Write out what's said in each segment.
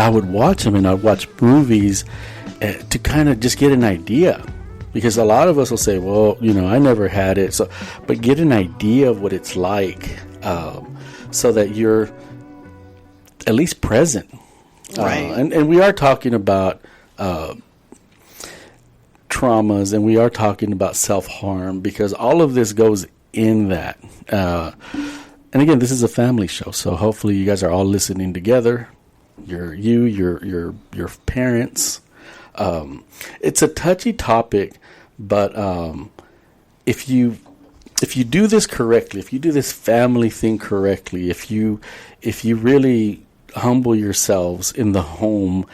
I would watch them, and I'd watch movies to kind of just get an idea. Because a lot of us will say, well, I never had it. But get an idea of what it's like, so that you're at least present. Right. And we are talking about traumas, and we are talking about self-harm, because all of this goes in that. And again, this is a family show, so hopefully you guys are all listening together. Your parents. It's a touchy topic, but if you do this correctly, if you do this family thing correctly, if you really humble yourselves in the home,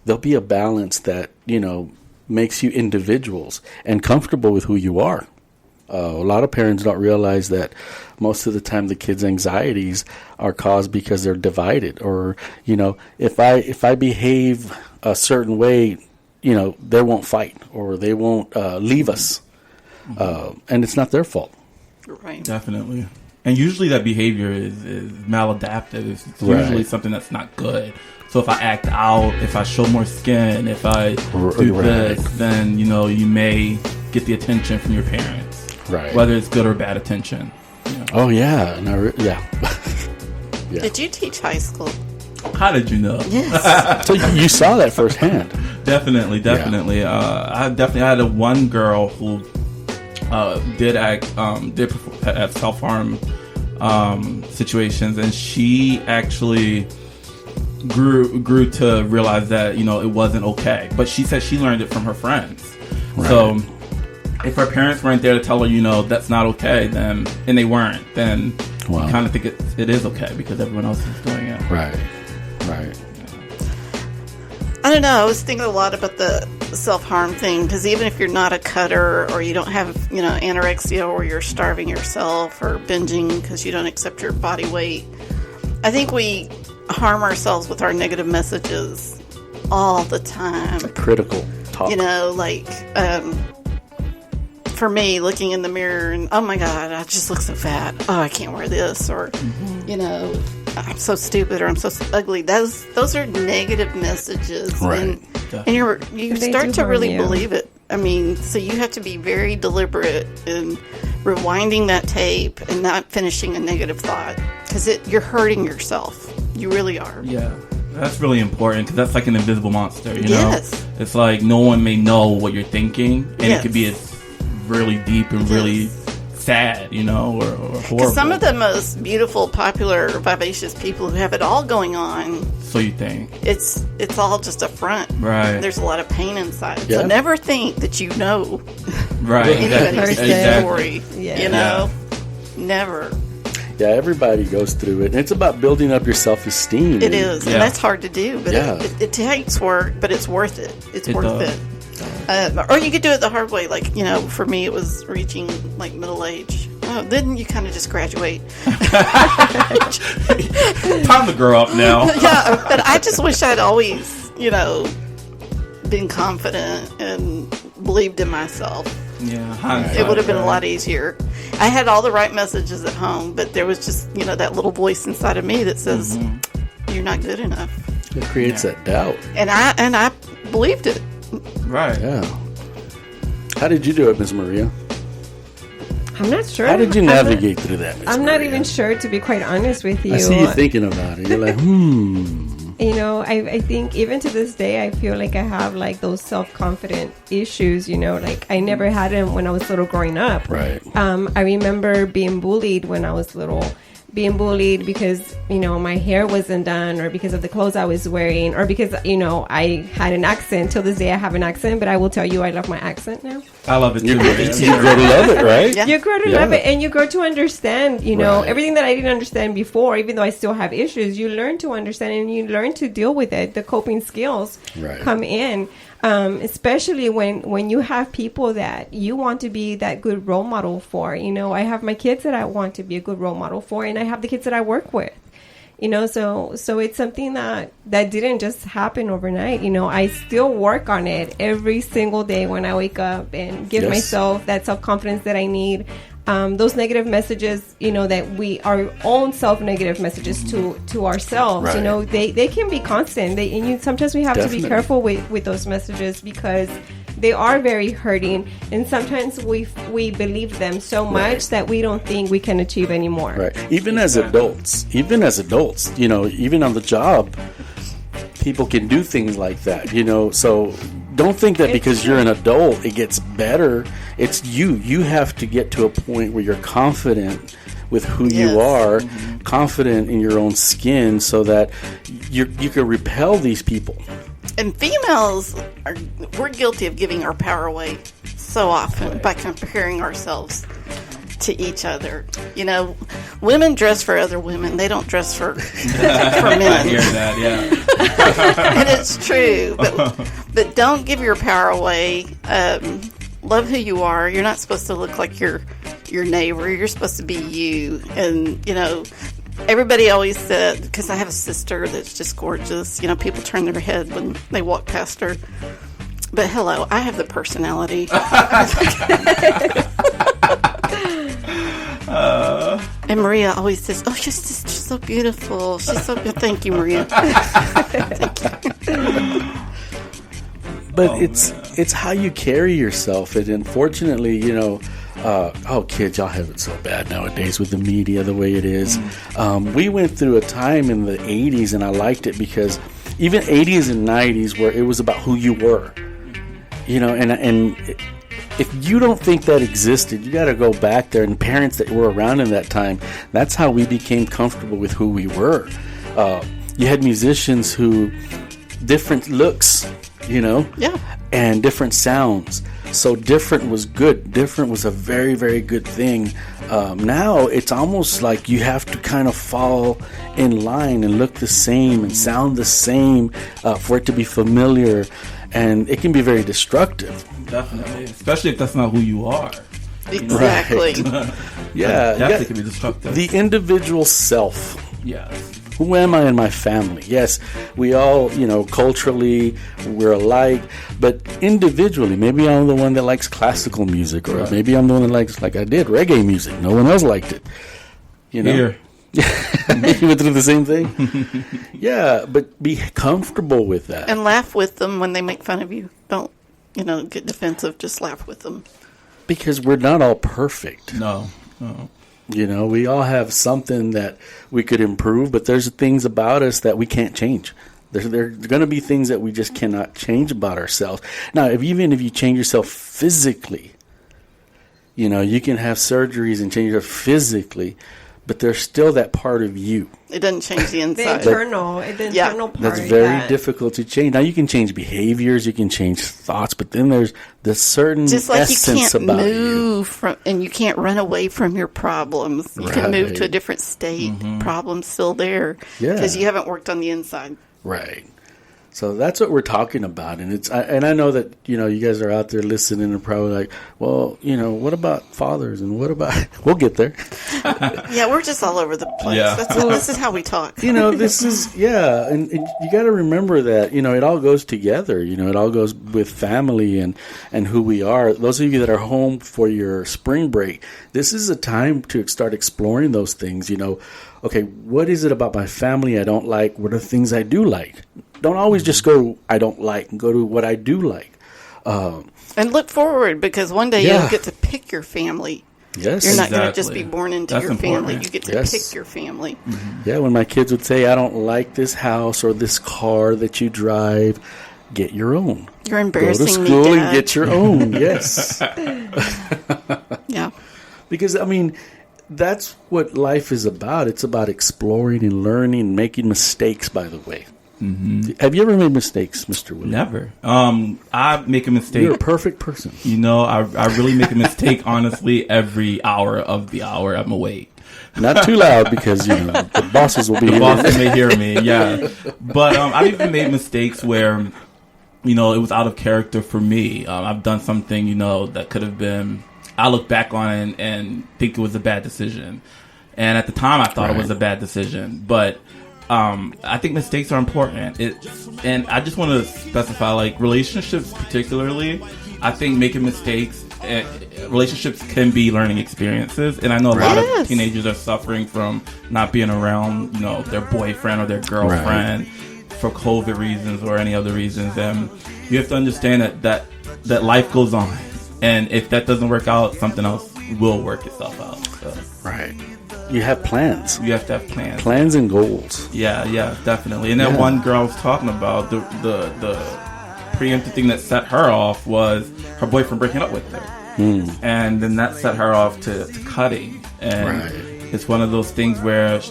there'll be a balance that makes you individuals and comfortable with who you are. A lot of parents don't realize that most of the time the kids' anxieties are caused because they're divided, or if I behave a certain way, they won't fight, or they won't leave us, and it's not their fault. Right. Definitely. And usually that behavior is maladaptive. It's usually something that's not good. So if I act out, if I show more skin, if I do this, then you may get the attention from your parents. Right. Whether it's good or bad attention. Oh yeah, yeah. Yeah. Did you teach high school? How did you know? Yes. So you saw that firsthand. Definitely. Yeah. I had one girl who did have self-harm situations, and she actually grew to realize that it wasn't okay. But she said she learned it from her friends. Right. So if her parents weren't there to tell her, that's not okay, then, and they weren't, then you kind of think it is okay because everyone else is doing it. Right. I don't know. I was thinking a lot about the self-harm thing, because even if you're not a cutter, or you don't have, anorexia, or you're starving yourself or binging because you don't accept your body weight, I think we harm ourselves with our negative messages all the time. Critical talk. For me, looking in the mirror and, oh my God, I just look so fat. Oh, I can't wear this. Or, I'm so stupid, or I'm so ugly. Those are negative messages. Right. And you start to really believe it. I mean, so you have to be very deliberate in rewinding that tape and not finishing a negative thought, because you're hurting yourself. You really are. Yeah. That's really important, because that's like an invisible monster, Yes. It's like no one may know what you're thinking, and Yes. it could be really deep and really sad, or horrible. Because some of the most beautiful, popular, vivacious people who have it all going on, so you think it's all just a front. Right. There's a lot of pain inside. Yeah. So never think that you know right. anybody's Exactly. story. Never. Yeah, everybody goes through it. And it's about building up your self-esteem. It is, and that's hard to do, but it takes work, but it's worth it. It's worth it. Or you could do it the hard way, like, for me it was reaching like middle age. Then you kind of just graduate. Time to grow up now. Yeah, but I just wish I'd always, been confident and believed in myself. Yeah, it would have been a lot easier. I had all the right messages at home, but there was just, that little voice inside of me that says, you're not good enough. It creates that doubt. And I believed it. Right. Yeah. How did you do it, Ms. Maria? I'm not sure. How did you navigate through that, Ms. I'm Maria? not even sure, to be quite honest with you. I see you thinking about it. You're like, I think even to this day, I feel like I have like those self-confident issues, like I never had them when I was little growing up. Right. I remember being bullied when I was little. Being bullied because, my hair wasn't done, or because of the clothes I was wearing, or because, I had an accent. Till this day, I have an accent, but I will tell you, I love my accent now. I love it too. You grow to love it, right? Yeah. You grow to love it, and you grow to understand, everything that I didn't understand before, even though I still have issues, you learn to understand and you learn to deal with it. The coping skills come in. Especially when you have people that you want to be that good role model for. I have my kids that I want to be a good role model for, and I have the kids that I work with. So it's something that didn't just happen overnight. I still work on it every single day when I wake up and give myself that self-confidence that I need. those negative messages, that we our own self-negative messages to ourselves, Right. They can be constant. Sometimes we have to be careful with those messages because they are very hurting, and sometimes we believe them so much that we don't think we can achieve anymore. Right. Even as adults, even on the job, people can do things like that, so don't think that because you're an adult it gets better. It's you have to get to a point where you're confident with who you are, confident in your own skin, so that you can repel these people. And females, we're guilty of giving our power away so often by comparing ourselves to each other. Women dress for other women. They don't dress for men. I hear that, yeah. And it's true. But don't give your power away. Love who you are. You're not supposed to look like your neighbor. You're supposed to be you. And, everybody always said, because I have a sister that's just gorgeous, people turn their head when they walk past her. But hello, I have the personality. And Maria always says, "Oh, she's so beautiful. She's so good." Thank you, Maria. Thank you. But it's how you carry yourself, and unfortunately, kids, y'all have it so bad nowadays with the media the way it is. We went through a time in the 80s, and I liked it because even 80s and 90s where it was about who you were, and if you don't think that existed, you got to go back there. And parents that were around in that time, that's how we became comfortable with who we were. You had musicians who, different looks, and different sounds. So different was good. Different was a very, very good thing. Now it's almost like you have to kind of fall in line and look the same and sound the same for it to be familiar. And it can be very destructive. Definitely. Especially if that's not who you are. Exactly. Yeah. Definitely can be destructive. The individual self. Yes. Who am I in my family? Yes, we all, culturally, we're alike. But individually, maybe I'm the one that likes classical music. Or maybe I'm the one that likes, like I did, reggae music. No one else liked it. Here. You went through the same thing? Yeah, but be comfortable with that. And laugh with them when they make fun of you. Don't, get defensive. Just laugh with them. Because we're not all perfect. No. We all have something that we could improve, but there's things about us that we can't change. There are going to be things that we just cannot change about ourselves. Now, even if you change yourself physically, you can have surgeries and change yourself physically, but there's still that part of you. It doesn't change the inside. The internal part. That's very difficult to change. Now, you can change behaviors, you can change thoughts, but then there's the certain just like essence you can't about move and you can't run away from your problems. You can move to a different state. Problems still there because you haven't worked on the inside. Right. So that's what we're talking about, and I know that you guys are out there listening and probably like, well, what about fathers and what about? We'll get there. Yeah, we're just all over the place. Yeah. This is how we talk. This is and you got to remember that it all goes together. It all goes with family and who we are. Those of you that are home for your spring break, this is a time to start exploring those things. Okay, what is it about my family I don't like? What are things I do like? Don't always just go, I don't like, and go to what I do like. And look forward, because one day you'll get to pick your family. Yes. You're not going to just be born into That's your family. important. You get to pick your family. Yeah, when my kids would say, I don't like this house or this car that you drive, get your own. You're embarrassing me, Go to school Dad. and get your own, yes. Yeah. Because, that's what life is about. It's about exploring and learning and making mistakes, by the way. Mm-hmm. Have you ever made mistakes, Mr. Willie? Never. I make a mistake. You're a perfect person. I really make a mistake, honestly, every hour of the hour I'm awake. Not too loud because, the bosses will be The bosses may hear me, yeah. But I've even made mistakes where, it was out of character for me. I've done something, that could have been, I look back on it and think it was a bad decision. And at the time I thought it was a bad decision. But I think mistakes are important. And I just want to specify, like, relationships particularly, I think making mistakes relationships can be learning experiences, and I know a lot Yes. of teenagers are suffering from not being around, their boyfriend or their girlfriend for COVID reasons or any other reasons. And you have to understand that life goes on, and if that doesn't work out, something else will work itself out. So. Right. You have plans. You have to have plans. Plans and goals. Yeah, definitely. And that one girl I was talking about, the preemptive thing that set her off was her boyfriend breaking up with her. And then that set her off to cutting. And it's one of those things where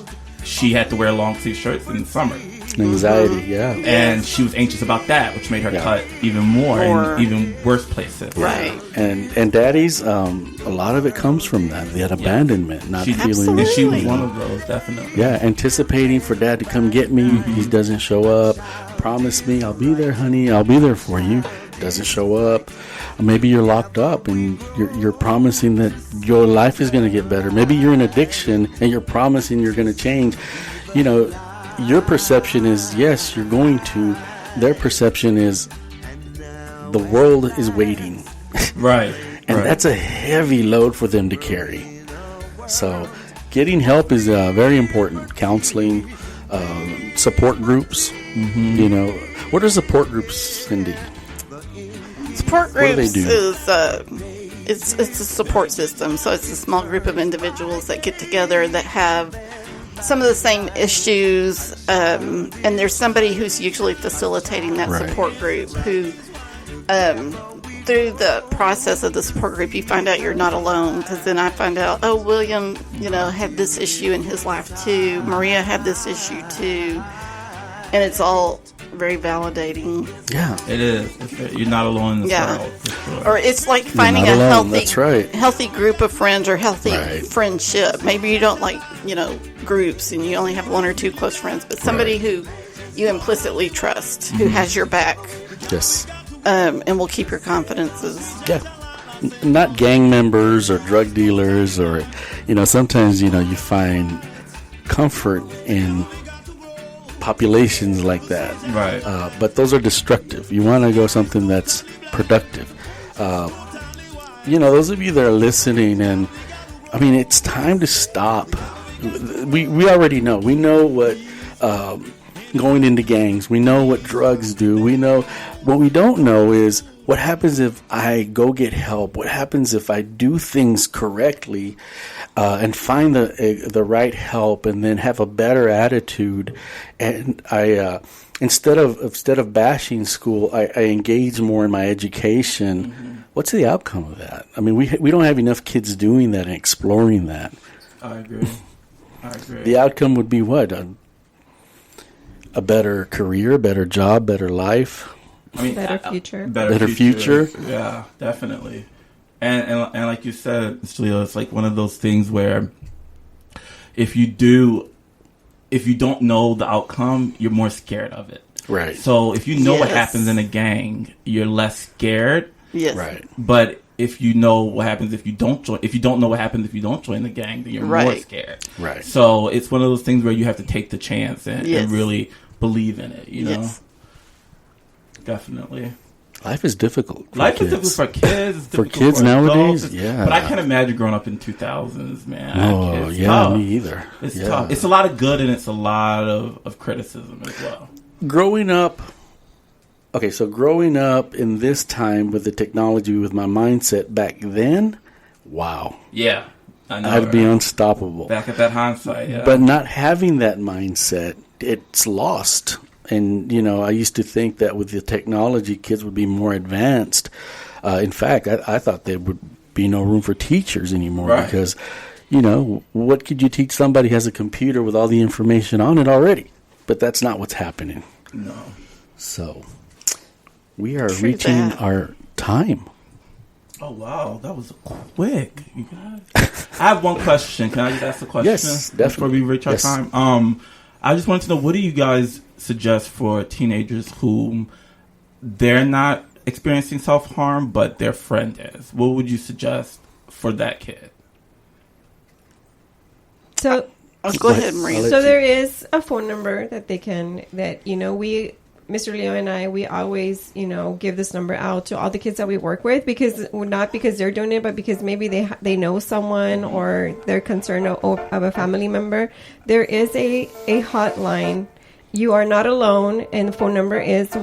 she had to wear long sleeve shirts in the summer. Anxiety, yeah. And she was anxious about that, which made her cut even more in even worse places. Right. And daddies, a lot of it comes from that abandonment, not feeling. And she was one of those, definitely. Yeah, anticipating for dad to come get me. He doesn't show up. Promise me, I'll be there, honey. I'll be there for you. Doesn't show up. Maybe you're locked up and you're promising that your life is going to get better. Maybe you're in addiction and you're promising you're going to change. Your perception is, yes, you're going to. Their perception is the world is waiting. Right. And that's a heavy load for them to carry. So getting help is very important. Counseling, support groups. What are support groups, Cindy? Support groups What do they do? is it's a support system. So it's a small group of individuals that get together that have some of the same issues, and there's somebody who's usually facilitating that support group who, through the process of the support group, you find out you're not alone, because then I find out, William, had this issue in his life too. Maria had this issue too. And it's all very validating. Yeah. It is. You're not alone in this world. For sure. Or it's like finding a healthy group of friends or healthy friendship. Maybe you don't like, groups and you only have one or two close friends, but somebody who you implicitly trust, who has your back. Yes. And will keep your confidences. Yeah. Not gang members or drug dealers or, sometimes, you find comfort in populations like that. Right. But those are destructive. You want to go something that's productive. Those of you that are listening, and it's time to stop. We already know. We know what going into gangs. We know what drugs do. We know. What we don't know is what happens if I go get help. What happens if I do things correctly and find the right help, and then have a better attitude. And I instead of bashing school, I engage more in my education. What's the outcome of that? We don't have enough kids doing that and exploring that. I agree. The outcome would be what? A better career, a better job, better life. Better future. Better future. Yeah, definitely. And like you said, Leo, it's like one of those things where if you don't know the outcome, you're more scared of it. Right. So if you know what happens in a gang, you're less scared. Yes. Right. But if you know what happens if you don't know what happens if you don't join the gang, then you're more scared. Right. So it's one of those things where you have to take the chance and really believe in it, Yes. Definitely. Life is difficult. Life is difficult for kids. For kids nowadays, yeah. But I can't imagine growing up in 2000s, man. Oh, it's yeah, tough. me either. It's tough. It's a lot of good and it's a lot of criticism as well. Growing up in this time with the technology, with my mindset back then, wow. Yeah, I know. I'd be unstoppable. Back at that hindsight, yeah. But not having that mindset, it's lost. And, I used to think that with the technology, kids would be more advanced. In fact, I thought there would be no room for teachers anymore because, what could you teach somebody who has a computer with all the information on it already? But that's not what's happening. No. So, we are reaching our time. Oh, wow. That was quick, you guys. I have one question. Can I just ask a question? Yes, definitely. Before we reach our time? I just wanted to know, what do you guys suggest for teenagers who they're not experiencing self-harm, but their friend is? What would you suggest for that kid? So, go ahead, Maria. So there is a phone number that they can, we Mr. Leo and I, we always, give this number out to all the kids that we work with, because not because they're doing it, but because maybe they know someone or they're concerned of a family member. There is a hotline. You are not alone, and the phone number is